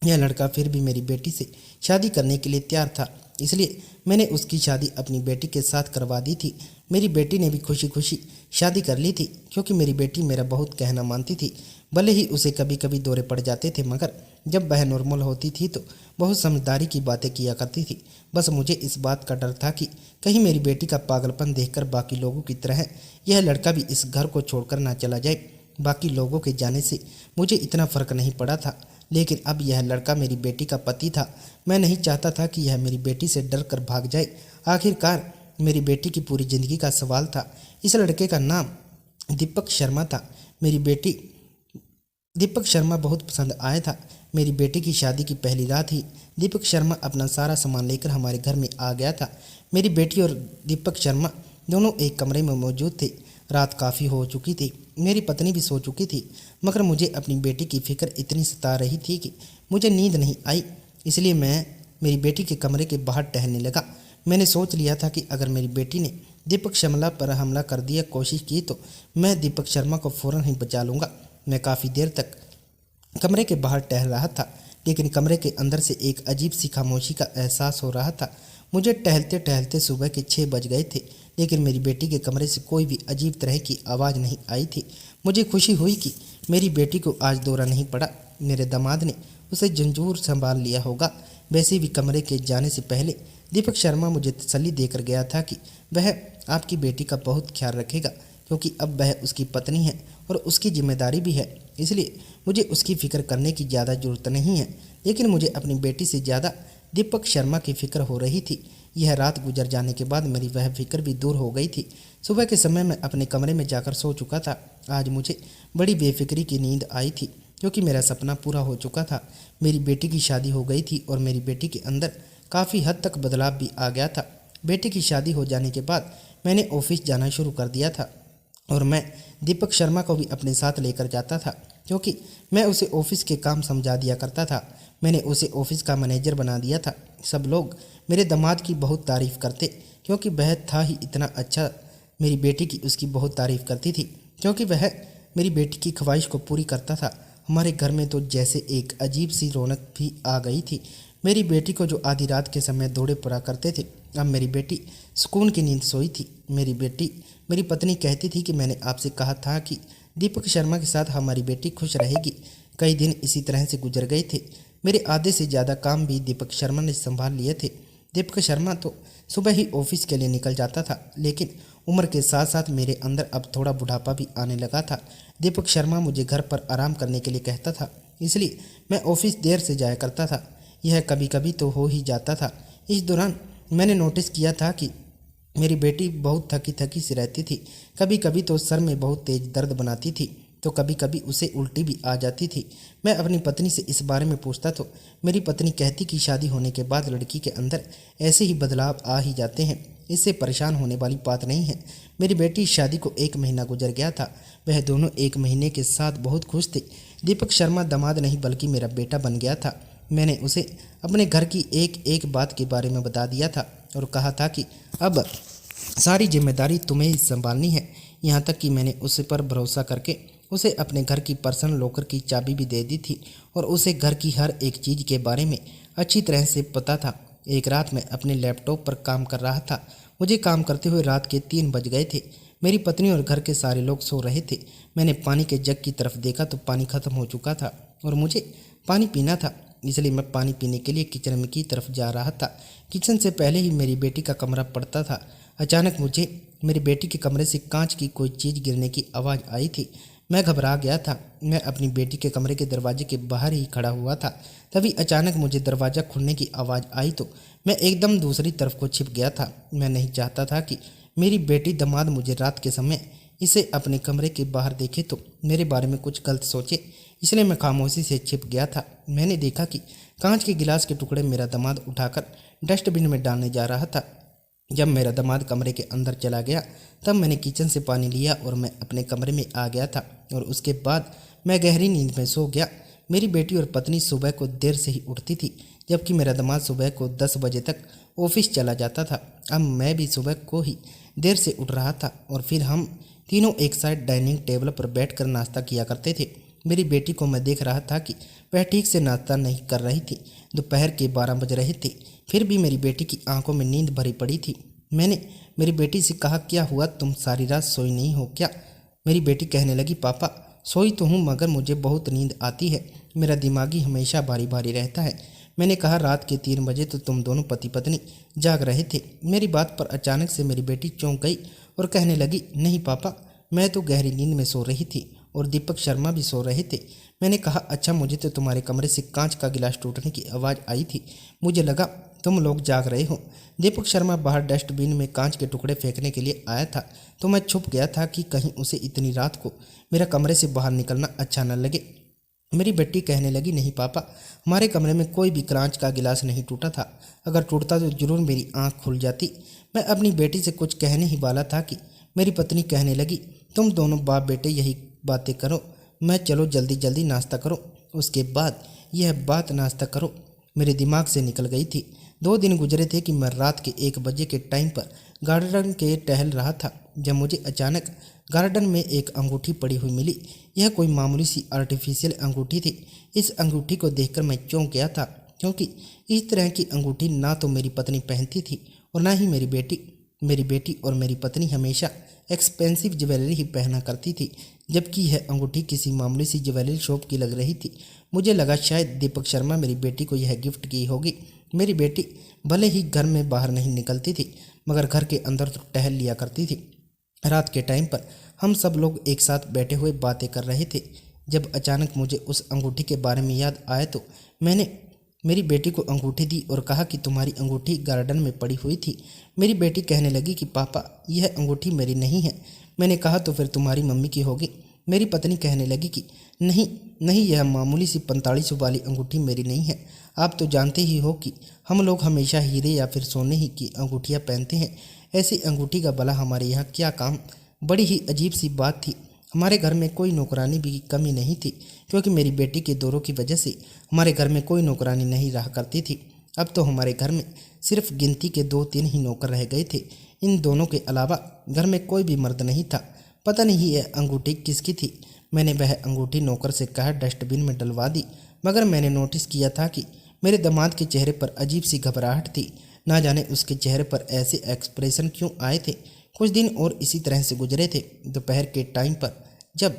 यह लड़का फिर भी मेरी बेटी से शादी करने के लिए तैयार था, इसलिए मैंने उसकी शादी अपनी बेटी के साथ करवा दी थी। मेरी बेटी ने भी खुशी खुशी शादी कर ली थी, क्योंकि मेरी बेटी मेरा बहुत कहना मानती थी। भले ही उसे कभी कभी दौरे पड़ जाते थे, मगर जब वह नॉर्मल होती थी तो बहुत समझदारी की बातें किया करती थी। बस मुझे इस बात का डर था कि कहीं मेरी बेटी का पागलपन देखकर बाकी लोगों की तरह यह लड़का भी इस घर को छोड़कर ना चला जाए। बाकी लोगों के जाने से मुझे इतना फर्क नहीं पड़ा था, लेकिन अब यह लड़का मेरी बेटी का पति था। मैं नहीं चाहता था कि यह मेरी बेटी से डर कर भाग जाए। आखिरकार मेरी बेटी की पूरी जिंदगी का सवाल था। इस लड़के का नाम दीपक शर्मा था। मेरी बेटी दीपक शर्मा बहुत पसंद आया था। मेरी बेटी की शादी की पहली रात ही दीपक शर्मा अपना सारा सामान लेकर हमारे घर में आ गया था। मेरी बेटी और दीपक शर्मा दोनों एक कमरे में मौजूद थे। रात काफ़ी हो चुकी थी, मेरी पत्नी भी सो चुकी थी, मगर मुझे अपनी बेटी की फिक्र इतनी सता रही थी कि मुझे नींद नहीं आई। इसलिए मैं मेरी बेटी के कमरे के बाहर टहलने लगा। मैंने सोच लिया था कि अगर मेरी बेटी ने दीपक शर्मा पर हमला कर दिया कोशिश की तो मैं दीपक शर्मा को फ़ौरन ही बचा लूँगा। मैं काफ़ी देर तक कमरे के बाहर टहल रहा था, लेकिन कमरे के अंदर से एक अजीब सी खामोशी का एहसास हो रहा था। मुझे टहलते टहलते सुबह के 6 बज गए थे, लेकिन मेरी बेटी के कमरे से कोई भी अजीब तरह की आवाज़ नहीं आई थी। मुझे खुशी हुई कि मेरी बेटी को आज दौरा नहीं पड़ा। मेरे दामाद ने उसे जंजूर संभाल लिया होगा। वैसे भी कमरे के जाने से पहले दीपक शर्मा मुझे तसल्ली देकर गया था कि वह आपकी बेटी का बहुत ख्याल रखेगा, क्योंकि अब वह उसकी पत्नी है और उसकी जिम्मेदारी भी है। इसलिए मुझे उसकी फ़िक्र करने की ज़्यादा ज़रूरत नहीं है। लेकिन मुझे अपनी बेटी से ज़्यादा दीपक शर्मा की फ़िक्र हो रही थी। यह रात गुजर जाने के बाद मेरी वह फिक्र भी दूर हो गई थी। सुबह के समय मैं अपने कमरे में जाकर सो चुका था। आज मुझे बड़ी बेफिक्री की नींद आई थी, क्योंकि मेरा सपना पूरा हो चुका था। मेरी बेटी की शादी हो गई थी और मेरी बेटी के अंदर काफ़ी हद तक बदलाव भी आ गया था। बेटी की शादी हो जाने के बाद मैंने ऑफिस जाना शुरू कर दिया था और मैं दीपक शर्मा को भी अपने साथ लेकर जाता था, क्योंकि मैं उसे ऑफिस के काम समझा दिया करता था। मैंने उसे ऑफिस का मैनेजर बना दिया था। सब लोग मेरे दामाद की बहुत तारीफ़ करते, क्योंकि वह था ही इतना अच्छा। मेरी बेटी की उसकी बहुत तारीफ़ करती थी, क्योंकि वह मेरी बेटी की ख्वाहिश को पूरी करता था। हमारे घर में तो जैसे एक अजीब सी रौनक भी आ गई थी। मेरी बेटी को जो आधी रात के समय दौड़े पड़ा करते थे, अब मेरी बेटी सुकून की नींद सोई थी। मेरी पत्नी कहती थी कि मैंने आपसे कहा था कि दीपक शर्मा के साथ हमारी बेटी खुश रहेगी। कई दिन इसी तरह से गुजर गए थे। मेरे आधे से ज़्यादा काम भी दीपक शर्मा ने संभाल लिए थे। दीपक शर्मा तो सुबह ही ऑफिस के लिए निकल जाता था, लेकिन उम्र के साथ साथ मेरे अंदर अब थोड़ा बुढ़ापा भी आने लगा था। दीपक शर्मा मुझे घर पर आराम करने के लिए कहता था, इसलिए मैं ऑफिस देर से जाया करता था। यह कभी कभी तो हो ही जाता था। इस दौरान मैंने नोटिस किया था कि मेरी बेटी बहुत थकी थकी सी रहती थी। कभी कभी तो सर में बहुत तेज दर्द बनाती थी, तो कभी कभी उसे उल्टी भी आ जाती थी। मैं अपनी पत्नी से इस बारे में पूछता तो मेरी पत्नी कहती कि शादी होने के बाद लड़की के अंदर ऐसे ही बदलाव आ ही जाते हैं, इससे परेशान होने वाली बात नहीं है। मेरी बेटी शादी को 1 महीना गुजर गया था। वह दोनों 1 महीने के साथ बहुत खुश थे। दीपक शर्मा दामाद नहीं बल्कि मेरा बेटा बन गया था। मैंने उसे अपने घर की एक एक बात के बारे में बता दिया था और कहा था कि अब सारी जिम्मेदारी तुम्हें ही संभालनी है। यहाँ तक कि मैंने उस पर भरोसा करके उसे अपने घर की पर्सनल लॉकर की चाबी भी दे दी थी और उसे घर की हर एक चीज़ के बारे में अच्छी तरह से पता था। एक रात मैं अपने लैपटॉप पर काम कर रहा था। मुझे काम करते हुए रात के 3 बज गए थे। मेरी पत्नी और घर के सारे लोग सो रहे थे। मैंने पानी के जग की तरफ देखा तो पानी ख़त्म हो चुका था और मुझे पानी पीना था, इसलिए मैं पानी पीने के लिए किचन की तरफ जा रहा था। किचन से पहले ही मेरी बेटी का कमरा पड़ता था। अचानक मुझे मेरी बेटी के कमरे से कांच की कोई चीज़ गिरने की आवाज़ आई थी। मैं घबरा गया था। मैं अपनी बेटी के कमरे के दरवाजे के बाहर ही खड़ा हुआ था। तभी अचानक मुझे दरवाज़ा खुलने की आवाज़ आई तो मैं एकदम दूसरी तरफ को छिप गया था। मैं नहीं चाहता था कि मेरी बेटी दामाद मुझे रात के समय इसे अपने कमरे के बाहर देखे तो मेरे बारे में कुछ गलत सोचे, इसलिए मैं खामोशी से छिप गया था। मैंने देखा कि कांच के गिलास के टुकड़े मेरा दामाद उठाकर डस्टबिन में डालने जा रहा था। जब मेरा दामाद कमरे के अंदर चला गया तब मैंने किचन से पानी लिया और मैं अपने कमरे में आ गया था और उसके बाद मैं गहरी नींद में सो गया। मेरी बेटी और पत्नी सुबह को देर से ही उठती थी, जबकि मेरा दामाद सुबह को 10 बजे तक ऑफिस चला जाता था। अब मैं भी सुबह को ही देर से उठ रहा था और फिर हम तीनों एक साइड डाइनिंग टेबल पर बैठकर नाश्ता किया करते थे। मेरी बेटी को मैं देख रहा था कि वह ठीक से नाश्ता नहीं कर रही थी। दोपहर के 12 बज रहे थे, फिर भी मेरी बेटी की आंखों में नींद भरी पड़ी थी। मैंने मेरी बेटी से कहा, क्या हुआ, तुम सारी रात सोई नहीं हो क्या? मेरी बेटी कहने लगी, पापा सोई तो हूँ मगर मुझे बहुत नींद आती है, मेरा दिमागी हमेशा भारी भारी रहता है। मैंने कहा, रात के 3 बजे तो तुम दोनों पति पत्नी जाग रहे थे। मेरी बात पर अचानक से मेरी बेटी चौंक गई और कहने लगी, नहीं पापा, मैं तो गहरी नींद में सो रही थी और दीपक शर्मा भी सो रहे थे। मैंने कहा, अच्छा, मुझे तो तुम्हारे कमरे से कांच का गिलास टूटने की आवाज़ आई थी, मुझे लगा तुम लोग जाग रहे हो। दीपक शर्मा बाहर डस्टबिन में कांच के टुकड़े फेंकने के लिए आया था तो मैं छुप गया था कि कहीं उसे इतनी रात को मेरा कमरे से बाहर निकलना अच्छा न लगे। मेरी बेटी कहने लगी, नहीं पापा, हमारे कमरे में कोई भी कांच का गिलास नहीं टूटा था, अगर टूटता तो जरूर मेरी आंख खुल जाती। मैं अपनी बेटी से कुछ कहने ही वाला था कि मेरी पत्नी कहने लगी, तुम दोनों बाप बेटे यही बातें करो, मैं चलो जल्दी जल्दी नाश्ता करो, उसके बाद यह बात नाश्ता करो। मेरे दिमाग से निकल गई थी। 2 दिन गुजरे थे कि मैं रात के 1 बजे के टाइम पर गार्डन के टहल रहा था जब मुझे अचानक गार्डन में एक अंगूठी पड़ी हुई मिली। यह कोई मामूली सी आर्टिफिशियल अंगूठी थी। इस अंगूठी को देखकर मैं चौंक गया था, क्योंकि इस तरह की अंगूठी ना तो मेरी पत्नी पहनती थी और ना ही मेरी बेटी। मेरी बेटी और मेरी पत्नी हमेशा एक्सपेंसिव ज्वेलरी ही पहना करती थी, जबकि यह अंगूठी किसी मामूली सी ज्वेलरी शॉप की लग रही थी। मुझे लगा शायद दीपक शर्मा मेरी बेटी को यह गिफ्ट की होगी। मेरी बेटी भले ही घर में बाहर नहीं निकलती थी मगर घर के अंदर तो टहल लिया करती थी। रात के टाइम पर हम सब लोग एक साथ बैठे हुए बातें कर रहे थे जब अचानक मुझे उस अंगूठी के बारे में याद आया तो मैंने मेरी बेटी को अंगूठी दी और कहा कि तुम्हारी अंगूठी गार्डन में पड़ी हुई थी। मेरी बेटी कहने लगी कि पापा, यह अंगूठी मेरी नहीं है। मैंने कहा, तो फिर तुम्हारी मम्मी की होगी। मेरी पत्नी कहने लगी कि नहीं नहीं, यह मामूली सी 45 वाली अंगूठी मेरी नहीं है। आप तो जानते ही हो कि हम लोग हमेशा हीरे या फिर सोने ही की अंगूठियाँ पहनते हैं, ऐसी अंगूठी का भला हमारे यहाँ क्या काम? बड़ी ही अजीब सी बात थी। हमारे घर में कोई नौकरानी भी कमी नहीं थी, क्योंकि मेरी बेटी के दौरों की वजह से हमारे घर में कोई नौकरानी नहीं रहा करती थी। अब तो हमारे घर में सिर्फ गिनती के 2-3 ही नौकर रह गए थे। इन दोनों के अलावा घर में कोई भी मर्द नहीं था। पता नहीं यह अंगूठी किसकी थी। मैंने वह अंगूठी नौकर से कहा डस्टबिन में डलवा दी, मगर मैंने नोटिस किया था कि मेरे दामाद के चेहरे पर अजीब सी घबराहट थी। ना जाने उसके चेहरे पर ऐसे एक्सप्रेशन क्यों आए थे। कुछ दिन और इसी तरह से गुजरे थे। दोपहर के टाइम पर जब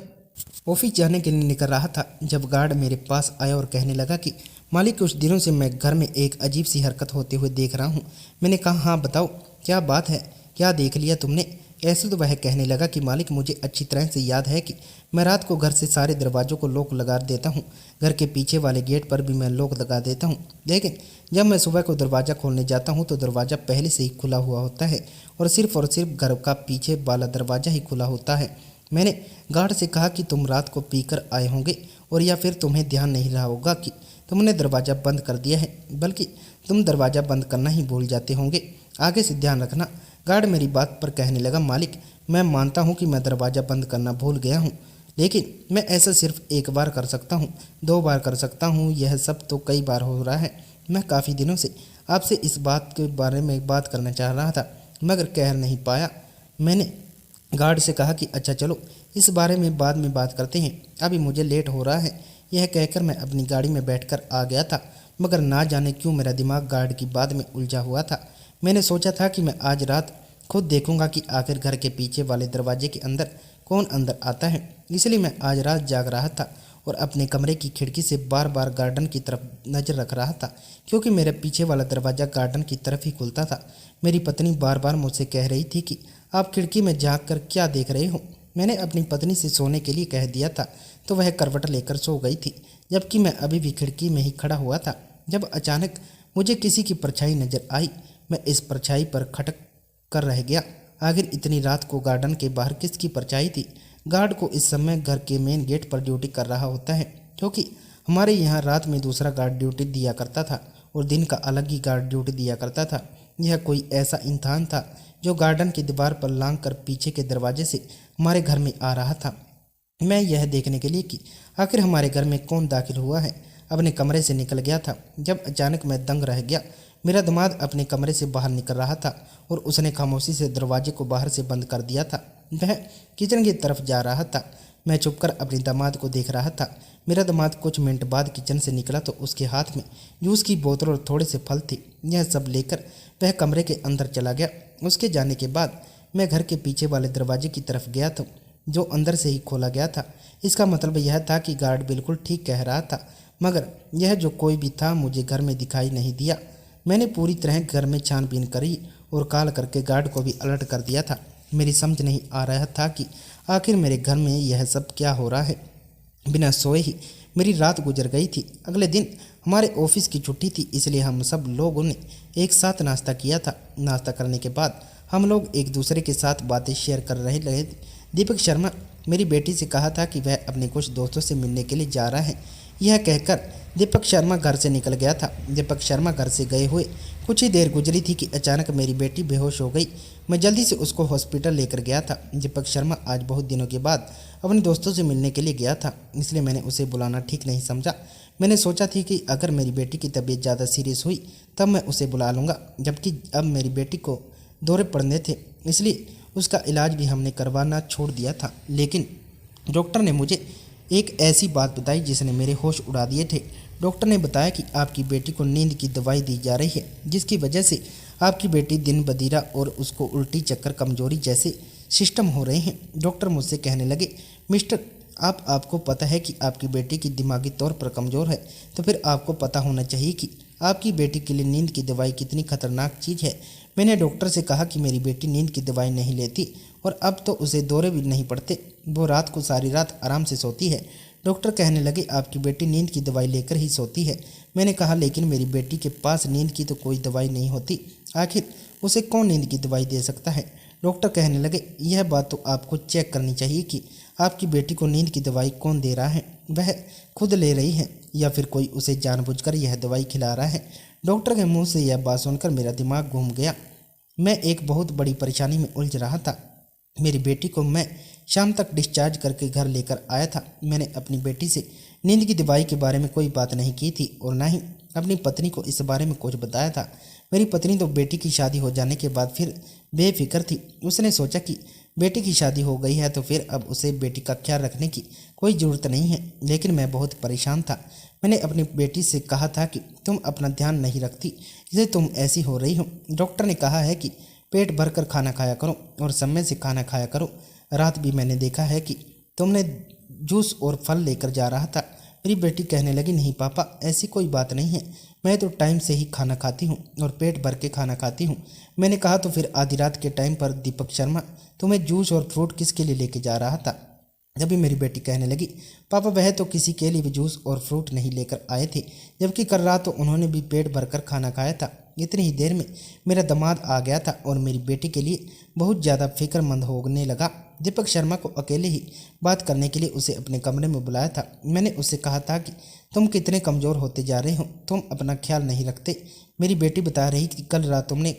ऑफिस जाने के लिए निकल रहा था, जब गार्ड मेरे पास आया और कहने लगा कि मालिक, कुछ दिनों से मैं घर में एक अजीब सी हरकत होते हुए देख रहा हूँ। मैंने कहा, हाँ बताओ, क्या बात है, क्या देख लिया तुमने? ऐसे तो वह कहने लगा कि मालिक, मुझे अच्छी तरह से याद है कि मैं रात को घर से सारे दरवाज़ों को लॉक लगा देता हूँ। घर के पीछे वाले गेट पर भी मैं लॉक लगा देता हूँ, लेकिन जब मैं सुबह को दरवाज़ा खोलने जाता हूँ तो दरवाज़ा पहले से ही खुला हुआ होता है और सिर्फ घर का पीछे वाला दरवाज़ा ही खुला होता है। मैंने गार्ड से कहा कि तुम रात को पीकर आए होंगे और या फिर तुम्हें ध्यान नहीं रहा होगा कि तुमने दरवाज़ा बंद कर दिया है, बल्कि तुम दरवाज़ा बंद करना ही भूल जाते होंगे। आगे से ध्यान रखना। गार्ड मेरी बात पर कहने लगा, मालिक, मैं मानता हूँ कि मैं दरवाज़ा बंद करना भूल गया हूँ, लेकिन मैं ऐसा सिर्फ 1 बार कर सकता हूँ, 2 बार कर सकता हूँ, यह सब तो कई बार हो रहा है। मैं काफ़ी दिनों से आपसे इस बात के बारे में बात करना चाह रहा था मगर कह नहीं पाया। मैंने गार्ड से कहा कि अच्छा चलो, इस बारे में बाद में बात करते हैं, अभी मुझे लेट हो रहा है। यह कहकर मैं अपनी गाड़ी में बैठकर आ गया था, मगर ना जाने क्यों मेरा दिमाग गार्ड की बात में उलझा हुआ था। मैंने सोचा था कि मैं आज रात खुद देखूंगा कि आखिर घर के पीछे वाले दरवाजे के अंदर कौन अंदर आता है। इसलिए मैं आज रात जाग रहा था और अपने कमरे की खिड़की से बार बार गार्डन की तरफ नज़र रख रहा था, क्योंकि मेरे पीछे वाला दरवाज़ा गार्डन की तरफ ही खुलता था। मेरी पत्नी बार बार मुझसे कह रही थी कि आप खिड़की में झाँक कर क्या देख रहे हो। मैंने अपनी पत्नी से सोने के लिए कह दिया था तो वह करवट लेकर सो गई थी, जबकि मैं अभी भी खिड़की में ही खड़ा हुआ था। जब अचानक मुझे किसी की परछाई नजर आई, मैं इस परछाई पर खटक कर रह गया। आखिर इतनी रात को गार्डन के बाहर किसकी परछाई थी? गार्ड को इस समय घर के मेन गेट पर ड्यूटी कर रहा होता है, क्योंकि हमारे यहाँ रात में दूसरा गार्ड ड्यूटी दिया करता था और दिन का अलग ही गार्ड ड्यूटी दिया करता था। यह कोई ऐसा इंसान था जो गार्डन की दीवार पर लांग कर पीछे के दरवाजे से हमारे घर में आ रहा था। मैं यह देखने के लिए कि आखिर हमारे घर में कौन दाखिल हुआ है अपने कमरे से निकल गया था, जब अचानक मैं दंग रह गया। मेरा दामाद अपने कमरे से बाहर निकल रहा था और उसने खामोशी से दरवाजे को बाहर से बंद कर दिया था। वह किचन की तरफ जा रहा था। मैं चुपकर अपने दामाद को देख रहा था। मेरा दामाद कुछ मिनट बाद किचन से निकला तो उसके हाथ में जूस की बोतल और थोड़े से फल थे। यह सब लेकर वह कमरे के अंदर चला गया। उसके जाने के बाद मैं घर के पीछे वाले दरवाजे की तरफ गया था, जो अंदर से ही खोला गया था। इसका मतलब यह था कि गार्ड बिल्कुल ठीक कह रहा था, मगर यह जो कोई भी था मुझे घर में दिखाई नहीं दिया। मैंने पूरी तरह घर में छानबीन करी और कॉल करके गार्ड को भी अलर्ट कर दिया था। मेरी समझ नहीं आ रहा था कि आखिर मेरे घर में यह सब क्या हो रहा है। बिना सोए ही मेरी रात गुजर गई थी। अगले दिन हमारे ऑफिस की छुट्टी थी, इसलिए हम सब लोगों ने एक साथ नाश्ता किया था। नाश्ता करने के बाद हम लोग एक दूसरे के साथ बातें शेयर कर रहे थे। दीपक शर्मा मेरी बेटी से कहा था कि वह अपने कुछ दोस्तों से मिलने के लिए जा रहा है। यह कहकर दीपक शर्मा घर से निकल गया था। दीपक शर्मा घर से गए हुए कुछ ही देर गुजरी थी कि अचानक मेरी बेटी बेहोश हो गई। मैं जल्दी से उसको हॉस्पिटल लेकर गया था। दीपक शर्मा आज बहुत दिनों के बाद अपने दोस्तों से मिलने के लिए गया था, इसलिए मैंने उसे बुलाना ठीक नहीं समझा। मैंने सोचा थी कि अगर मेरी बेटी की तबीयत ज़्यादा सीरियस हुई तब मैं उसे बुला लूँगा, जबकि अब मेरी बेटी को दौरे पड़ने थे, इसलिए उसका इलाज भी हमने करवाना छोड़ दिया था। लेकिन डॉक्टर ने मुझे एक ऐसी बात बताई जिसने मेरे होश उड़ा दिए थे। डॉक्टर ने बताया कि आपकी बेटी को नींद की दवाई दी जा रही है, जिसकी वजह से आपकी बेटी दिन बदीरा और उसको उल्टी चक्कर कमजोरी जैसे सिस्टम हो रहे हैं। डॉक्टर मुझसे कहने लगे, मिस्टर आपको पता है कि आपकी बेटी की दिमागी तौर पर कमज़ोर है, तो फिर आपको पता होना चाहिए कि आपकी बेटी के लिए नींद की दवाई कितनी खतरनाक चीज़ है। मैंने डॉक्टर से कहा कि मेरी बेटी नींद की दवाई नहीं लेती और अब तो उसे दौरे भी नहीं पड़ते, वो रात को सारी रात आराम से सोती है। डॉक्टर कहने लगे, आपकी बेटी नींद की दवाई लेकर ही सोती है। मैंने कहा, लेकिन मेरी बेटी के पास नींद की तो कोई दवाई नहीं होती, आखिर उसे कौन नींद की दवाई दे सकता है। डॉक्टर कहने लगे, यह बात तो आपको चेक करनी चाहिए कि आपकी बेटी को नींद की दवाई कौन दे रहा है, वह खुद ले रही है या फिर कोई उसे जानबूझकर यह दवाई खिला रहा है। डॉक्टर के मुंह से यह बात सुनकर मेरा दिमाग घूम गया। मैं एक बहुत बड़ी परेशानी में उलझ रहा था। मेरी बेटी को मैं शाम तक डिस्चार्ज करके घर लेकर आया था। मैंने अपनी बेटी से नींद की दवाई के बारे में कोई बात नहीं की थी और ना ही अपनी पत्नी को इस बारे में कुछ बताया था। मेरी पत्नी तो बेटी की शादी हो जाने के बाद फिर बेफिक्र थी। उसने सोचा कि बेटी की शादी हो गई है तो फिर अब उसे बेटी का ख्याल रखने की कोई ज़रूरत नहीं है, लेकिन मैं बहुत परेशान था। मैंने अपनी बेटी से कहा था कि तुम अपना ध्यान नहीं रखती, इसलिए तुम ऐसी हो रही हो। डॉक्टर ने कहा है कि पेट भरकर खाना खाया करो और समय से खाना खाया करो। रात भी मैंने देखा है कि तुमने जूस और फल लेकर जा रहा था। मेरी बेटी कहने लगी, नहीं पापा, ऐसी कोई बात नहीं है, मैं तो टाइम से ही खाना खाती हूँ और पेट भर के खाना खाती हूँ। मैंने कहा, तो फिर आधी रात के टाइम पर दीपक शर्मा तुम्हें जूस और फ्रूट किसके लिए लेके जा रहा था। जब मेरी बेटी कहने लगी, पापा वह तो किसी के लिए भी जूस और फ्रूट नहीं लेकर आए थे, जबकि कल रात तो उन्होंने भी पेट भरकर खाना खाया था। इतनी ही देर में मेरा दामाद आ गया था और मेरी बेटी के लिए बहुत ज़्यादा फिक्रमंद होने लगा। दीपक शर्मा को अकेले ही बात करने के लिए उसे अपने कमरे में बुलाया था। मैंने उससे कहा था कि तुम कितने कमज़ोर होते जा रहे हो, तुम अपना ख्याल नहीं रखते। मेरी बेटी बता रही कि कल रात तुमने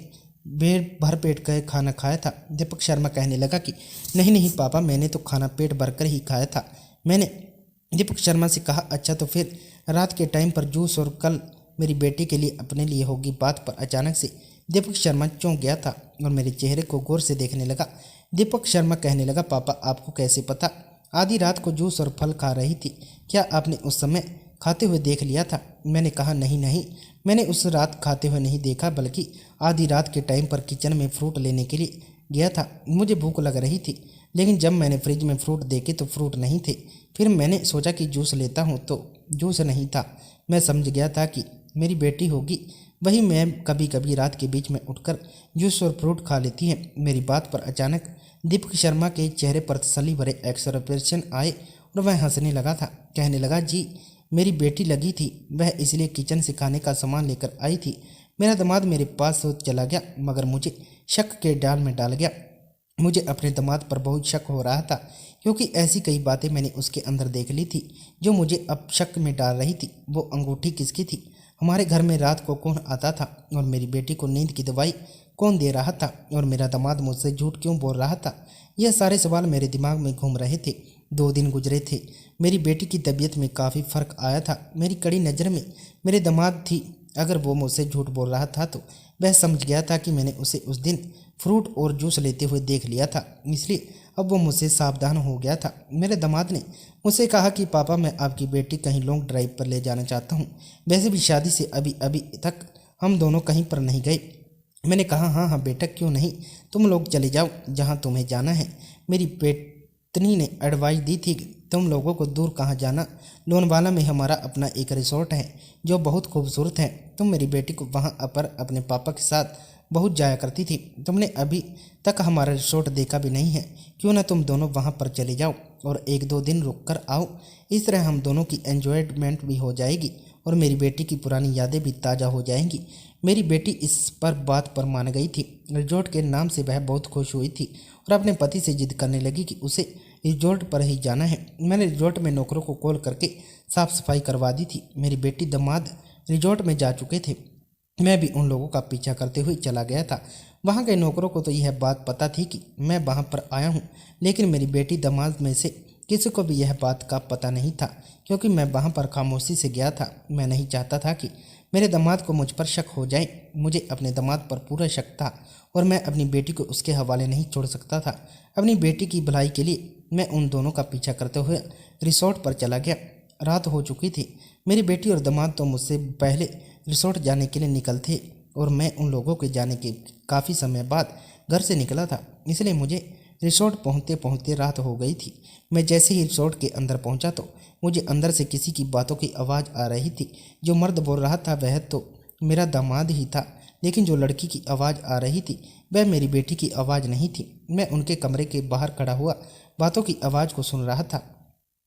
भर पेट का खाना खाया था। दीपक शर्मा कहने लगा कि नहीं नहीं पापा, मैंने तो खाना पेट भरकर ही खाया था। मैंने दीपक शर्मा से कहा, अच्छा तो फिर रात के टाइम पर जूस और कल मेरी बेटी के लिए अपने लिए होगी। बात पर अचानक से दीपक शर्मा चौंक गया था और मेरे चेहरे को गौर से देखने लगा। दीपक शर्मा कहने लगा, पापा आपको कैसे पता? आधी रात को जूस और फल खा रही थी, क्या आपने उस समय खाते हुए देख लिया था? मैंने कहा, नहीं नहीं, मैंने उस रात खाते हुए नहीं देखा, बल्कि आधी रात के टाइम पर किचन में फ्रूट लेने के लिए गया था। मुझे भूख लग रही थी, लेकिन जब मैंने फ्रिज में फ्रूट देखे तो फ्रूट नहीं थे। फिर मैंने सोचा कि जूस लेता हूँ तो जूस नहीं था। मैं समझ गया था कि मेरी बेटी होगी, वही मैं कभी कभी रात के बीच में उठकर जूस और फ्रूट खा लेती है। मेरी बात पर अचानक दीपक शर्मा के चेहरे पर तसल्ली भरे एक्सप्रेशन आए और वह हंसने लगा था। कहने लगा, जी मेरी बेटी लगी थी, वह इसलिए किचन से खाने का सामान लेकर आई थी। मेरा दामाद मेरे पास तो चला गया, मगर मुझे शक के जाल में डाल गया। मुझे अपने दामाद पर बहुत शक हो रहा था, क्योंकि ऐसी कई बातें मैंने उसके अंदर देख ली थी जो मुझे अब शक में डाल रही थी। वो अंगूठी किसकी थी? हमारे घर में रात को कौन आता था और मेरी बेटी को नींद की दवाई कौन दे रहा था और मेरा दामाद मुझसे झूठ क्यों बोल रहा था। यह सारे सवाल मेरे दिमाग में घूम रहे थे। 2 दिन गुजरे थे। मेरी बेटी की तबीयत में काफ़ी फ़र्क आया था। मेरी कड़ी नज़र में मेरे दामाद थी। अगर वो मुझसे झूठ बोल रहा था तो वह समझ गया था कि मैंने उसे उस दिन फ्रूट और जूस लेते हुए देख लिया था, इसलिए अब वो मुझसे सावधान हो गया था। मेरे दामाद ने मुझसे कहा कि पापा, मैं आपकी बेटी कहीं लॉन्ग ड्राइव पर ले जाना चाहता हूँ। वैसे भी शादी से अभी अभी तक हम दोनों कहीं पर नहीं गए। मैंने कहा हाँ हाँ बेटा, क्यों नहीं, तुम लोग चले जाओ जहाँ तुम्हें जाना है। मेरी पत्नी ने एडवाइस दी थी कि तुम लोगों को दूर कहाँ जाना, लोनावाला में हमारा अपना एक रिसोर्ट है जो बहुत खूबसूरत है। तुम मेरी बेटी को वहाँ पर अपने पापा के साथ बहुत जाया करती थी। तुमने अभी तक हमारा रिसोर्ट देखा भी नहीं है, क्यों ना तुम दोनों वहाँ पर चले जाओ और 1-2 दिन रुक कर आओ। इस तरह हम दोनों की एंजॉयमेंट भी हो जाएगी और मेरी बेटी की पुरानी यादें भी ताज़ा हो जाएंगी। मेरी बेटी इस पर बात पर मान गई थी। रिजॉर्ट के नाम से वह बहुत खुश हुई थी और अपने पति से जिद करने लगी कि उसे रिजॉर्ट पर ही जाना है। मैंने रिजॉर्ट में नौकरों को कॉल करके साफ सफाई करवा दी थी। मेरी बेटी दामाद रिजॉर्ट में जा चुके थे। मैं भी उन लोगों का पीछा करते हुए चला गया था। वहाँ के नौकरों को तो यह बात पता थी कि मैं वहाँ पर आया हूँ, लेकिन मेरी बेटी दामाद में से किसी को भी यह बात का पता नहीं था, क्योंकि मैं वहाँ पर खामोशी से गया था। मैं नहीं चाहता था कि मेरे दामाद को मुझ पर शक हो जाए। मुझे अपने दामाद पर पूरा शक था और मैं अपनी बेटी को उसके हवाले नहीं छोड़ सकता था। अपनी बेटी की भलाई के लिए मैं उन दोनों का पीछा करते हुए रिसोर्ट पर चला गया। रात हो चुकी थी। मेरी बेटी और दामाद तो मुझसे पहले रिसोर्ट जाने के लिए निकल थे और मैं उन लोगों के जाने के काफ़ी समय बाद घर से निकला था, इसलिए मुझे रिसोर्ट पहुंचते पहुंचते रात हो गई थी। मैं जैसे ही रिसोर्ट के अंदर पहुंचा तो मुझे अंदर से किसी की बातों की आवाज़ आ रही थी। जो मर्द बोल रहा था वह तो मेरा दामाद ही था, लेकिन जो लड़की की आवाज़ आ रही थी वह मेरी बेटी की आवाज़ नहीं थी। मैं उनके कमरे के बाहर खड़ा हुआ बातों की आवाज़ को सुन रहा था।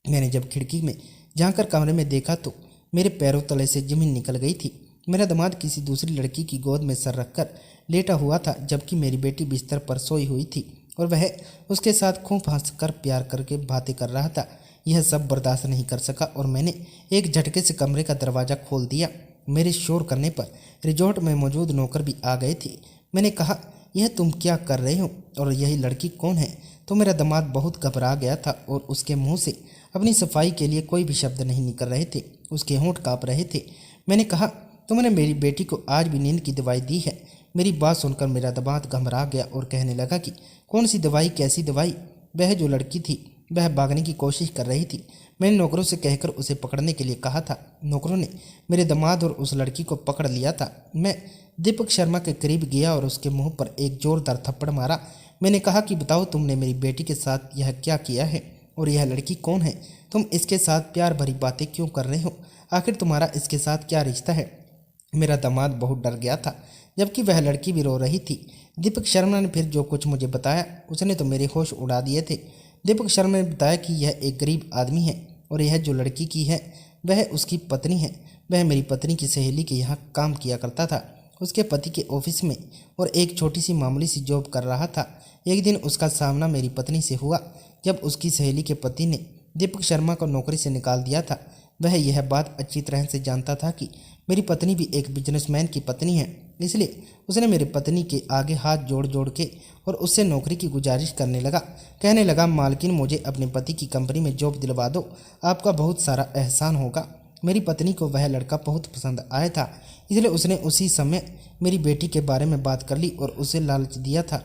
मैंने जब खिड़की में झांककर कमरे में देखा तो मेरे पैरों तले से ज़मीन निकल गई थी। मेरा दामाद किसी दूसरी लड़की की गोद में सर रखकर लेटा हुआ था, जबकि मेरी बेटी बिस्तर पर सोई हुई थी और वह उसके साथ खूब हंसकर प्यार करके बातें कर रहा था। यह सब बर्दाश्त नहीं कर सका और मैंने एक झटके से कमरे का दरवाज़ा खोल दिया। मेरे शोर करने पर रिजॉर्ट में मौजूद नौकर भी आ गए थे। मैंने कहा, यह तुम क्या कर रहे हो और यही लड़की कौन है? तो मेरा दामाद बहुत घबरा गया था और उसके मुंह से अपनी सफाई के लिए कोई भी शब्द नहीं निकल रहे थे। उसके होंठ काँप रहे थे। मैंने कहा, तुमने मेरी बेटी को आज भी नींद की दवाई दी है? मेरी बात सुनकर मेरा दामाद घबरा गया और कहने लगा कि कौन सी दवाई, कैसी दवाई? वह जो लड़की थी वह भागने की कोशिश कर रही थी। मैंने नौकरों से कहकर उसे पकड़ने के लिए कहा था। नौकरों ने मेरे दामाद और उस लड़की को पकड़ लिया था। मैं दीपक शर्मा के करीब गया और उसके मुंह पर एक जोरदार थप्पड़ मारा। मैंने कहा कि बताओ, तुमने मेरी बेटी के साथ यह क्या किया है और यह लड़की कौन है? तुम इसके साथ प्यार भरी बातें क्यों कर रहे हो? आखिर तुम्हारा इसके साथ क्या रिश्ता है? मेरा दामाद बहुत डर गया था, जबकि वह लड़की भी रो रही थी। दीपक शर्मा ने फिर जो कुछ मुझे बताया उसने तो मेरे होश उड़ा दिए थे। दीपक शर्मा ने बताया कि यह एक गरीब आदमी है और यह जो लड़की की है वह उसकी पत्नी है। वह मेरी पत्नी की सहेली के यहाँ काम किया करता था, उसके पति के ऑफिस में, और एक छोटी सी मामूली सी जॉब कर रहा था। एक दिन उसका सामना मेरी पत्नी से हुआ जब उसकी सहेली के पति ने दीपक शर्मा को नौकरी से निकाल दिया था। वह यह बात अच्छी तरह से जानता था कि मेरी पत्नी भी एक बिजनेसमैन की पत्नी है, इसलिए उसने मेरी पत्नी के आगे हाथ जोड़ जोड़ के और उससे नौकरी की गुजारिश करने लगा। कहने लगा, मालकिन, मुझे अपने पति की कंपनी में जॉब दिलवा दो, आपका बहुत सारा एहसान होगा। मेरी पत्नी को वह लड़का बहुत पसंद आया था, इसलिए उसने उसी समय मेरी बेटी के बारे में बात कर ली और उसे लालच दिया था।